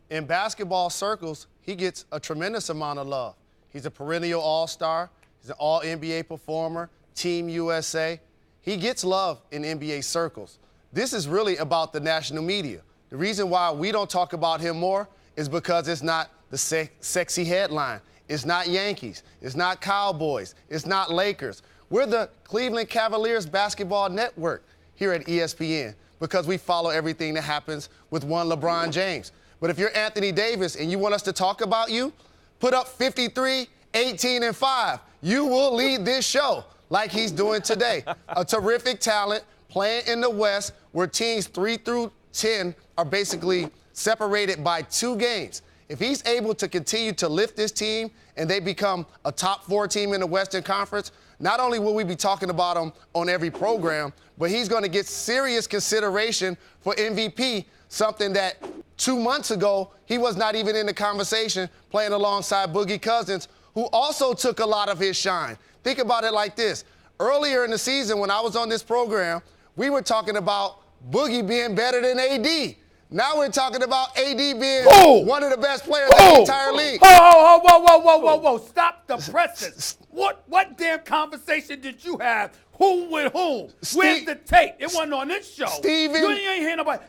In basketball circles, he gets a tremendous amount of love. He's a perennial all-star. He's an all-NBA performer, Team USA. He gets love in NBA circles. This is really about the national media. The reason why we don't talk about him more is because it's not the sexy headline. It's not Yankees. It's not Cowboys. It's not Lakers. We're the Cleveland Cavaliers basketball network here at ESPN because we follow everything that happens with one LeBron James. But if you're Anthony Davis and you want us to talk about you, put up 53, 18, and 5. You will lead this show like he's doing today. A terrific talent playing in the West where teams 3 through 10 are basically separated by 2 games. If he's able to continue to lift this team and they become a top 4 team in the Western Conference, not only will we be talking about him on every program, but he's going to get serious consideration for MVP, something that 2 months ago he was not even in the conversation playing alongside Boogie Cousins, who also took a lot of his shine. Think about it like this. Earlier in the season when I was on this program, we were talking about Boogie being better than AD. Now we're talking about AD being one of the best players in the entire league. Whoa. Stop the presses. What damn conversation did you have? Who with whom? Where's the tape? It wasn't on this show. Steven. You ain't hear nobody.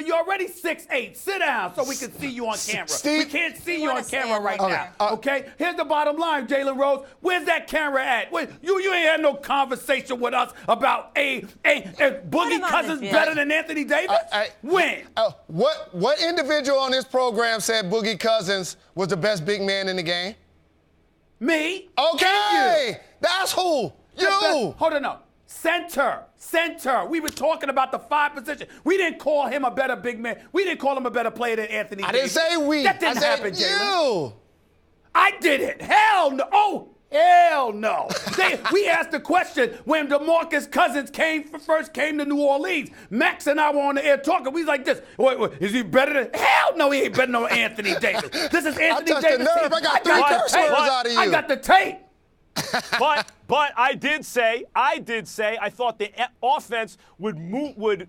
You're already 6'8". Sit down so we can see you on camera. We can't see you on camera right now. Okay? Here's the bottom line, Jalen Rose. Where's that camera at? You ain't had no conversation with us about Boogie Cousins better than Anthony Davis? When? What individual on this program said Boogie Cousins was the best big man in the game? Me. Okay. That's who. You! Hold on, no. Center. We were talking about the 5 position. We didn't call him a better big man. We didn't call him a better player than Anthony Davis. I didn't say we. That didn't happen, Jalen. I didn't. Hell no. Oh, hell no. We asked the question when DeMarcus Cousins first came to New Orleans. Max and I were on the air talking. We was like this. Wait, is he better than? Hell no, he ain't better than Anthony Davis. This is Anthony Davis. I got 3 curse words out of you. I got the tape. But I did say I thought the offense would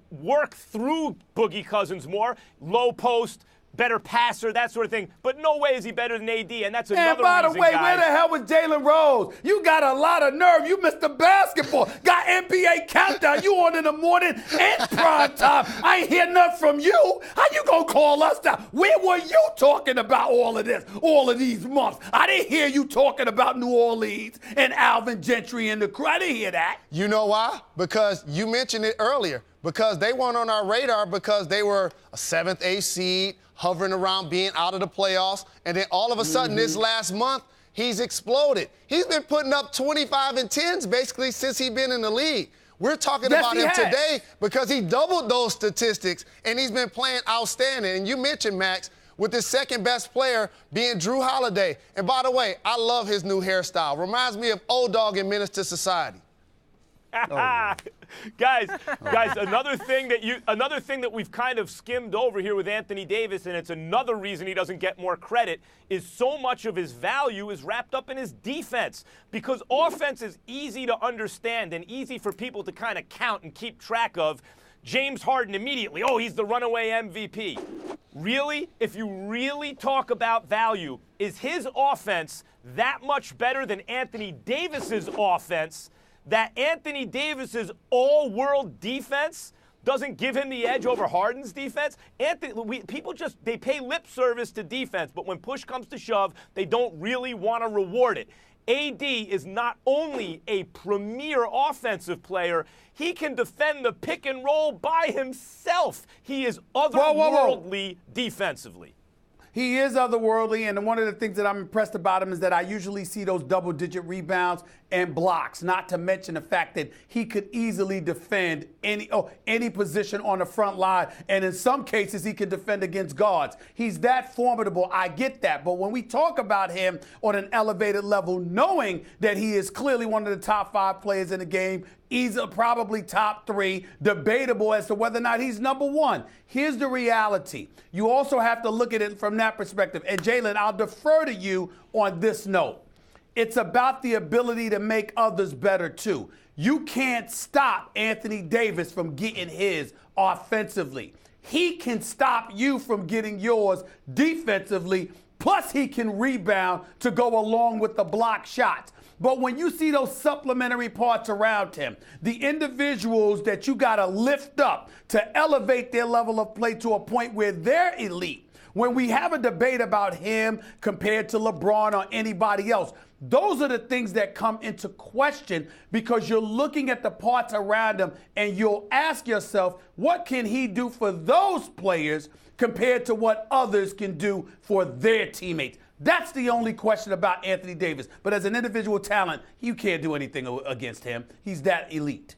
work through Boogie Cousins more, low post, better passer, that sort of thing. But no way is he better than AD, and that's another reason, And by the way, guys. where the hell was Jalen Rose? You got a lot of nerve. You missed the basketball. Got NBA countdown. You on in the morning and prime time. I ain't hear nothing from you. How you gonna call us down? Where were you talking about all of this, all of these months? I didn't hear you talking about New Orleans and Alvin Gentry and the crew. I didn't hear that. You know why? Because you mentioned it earlier. Because they weren't on our radar because they were a 7th, 8th seed, hovering around being out of the playoffs. And then all of a sudden this last month, he's exploded. He's been putting up 25 and 10s basically since he's been in the league. We're talking about him today because he doubled those statistics and he's been playing outstanding. And you mentioned, Max, with his second best player being Drew Holiday. And by the way, I love his new hairstyle. Reminds me of Old Dog in Menace to Society. Guys, another thing that we've kind of skimmed over here with Anthony Davis, and it's another reason he doesn't get more credit, is so much of his value is wrapped up in his defense. Because offense is easy to understand and easy for people to kind of count and keep track of. James Harden immediately, he's the runaway MVP. Really? If you really talk about value, is his offense that much better than Anthony Davis's offense? That Anthony Davis's all-world defense doesn't give him the edge over Harden's defense? People they pay lip service to defense, but when push comes to shove, they don't really want to reward it. AD is not only a premier offensive player, he can defend the pick and roll by himself. He is otherworldly defensively. He is otherworldly, and one of the things that I'm impressed about him is that I usually see those double-digit rebounds and blocks, not to mention the fact that he could easily defend any position on the front line, and in some cases he can defend against guards. He's that formidable. I get that. But when we talk about him on an elevated level, knowing that he is clearly one of the top 5 players in the game, he's probably top 3, debatable as to whether or not he's number 1. Here's the reality. You also have to look at it from that perspective. And Jalen, I'll defer to you on this note. It's about the ability to make others better too. You can't stop Anthony Davis from getting his offensively. he can stop you from getting yours defensively, plus he can rebound to go along with the block shots. But when you see those supplementary parts around him, the individuals that you got to lift up to elevate their level of play to a point where they're elite, when we have a debate about him compared to LeBron or anybody else, those are the things that come into question because you're looking at the parts around him and you'll ask yourself, what can he do for those players compared to what others can do for their teammates? That's the only question about Anthony Davis. But as an individual talent, you can't do anything against him. He's that elite.